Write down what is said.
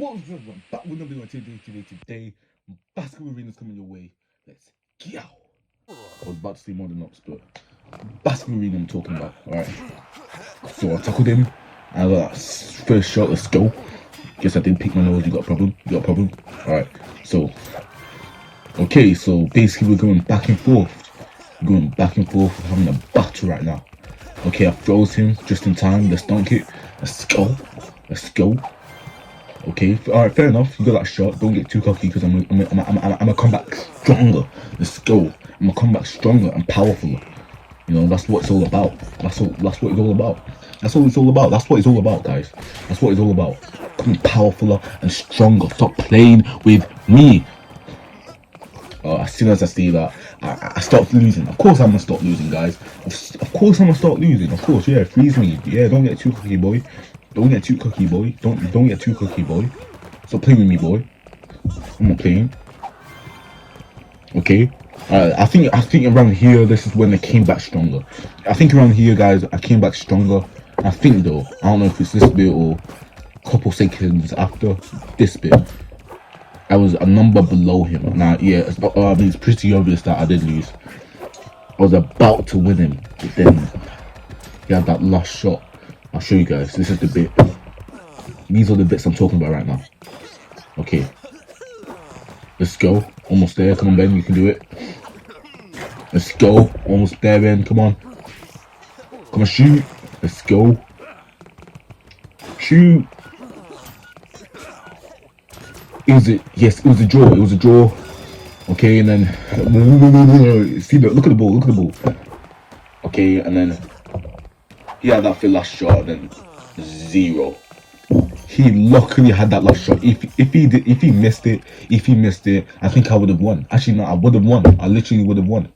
What's up? I'm back with another video today. Basketball arena's coming your way. Let's go. I was about to say Modern Ops, but basketball arena I'm talking about. Alright. So I tackled him. I got first shot, let's go. Guess I didn't pick my nose, you got a problem? You got a problem? Alright, so okay, so basically we're going back and forth. We're going back and forth, we're having a battle right now. Okay, I froze him just in time, let's dunk it. Let's go. Let's go. Okay, alright, fair enough. You got that shot. Don't get too cocky because I'm gonna come back stronger. Let's go. I'm gonna come back stronger and powerful. You know, that's what it's all about. That's what it's all about. That's what it's all about. That's what it's all about, guys. That's what it's all about. Becoming powerful and stronger. Stop playing with me. As soon as I say that, I start losing. Of course I'm gonna start losing, guys. Of course I'm gonna start losing. Of course, yeah. Freeze me. Yeah, don't get too cocky, boy. Don't get too cocky, boy. Don't get too cocky, boy. Stop playing with me, boy. I'm not playing. Okay. I think around here this is when I came back stronger. I think around here, guys, I came back stronger. I think though, I don't know if it's this bit or a couple seconds after this bit, I was a number below him. Now, yeah, I mean, it's pretty obvious that I did lose. I was about to win him, but then he had that last shot. I'll show you guys. This is the bit. These are the bits I'm talking about right now. Okay. Let's go. Almost there. Come on, Ben. You can do it. Let's go. Almost there, Ben. Come on. Come on, shoot. Let's go. Shoot. Yes, it was a draw. It was a draw. Okay, and then see that. Look at the ball. Look at the ball. Okay, and then he had that for last shot, then 0. He luckily had that last shot. If he missed it, I think I would have won. Actually, no, I would have won. I literally would have won.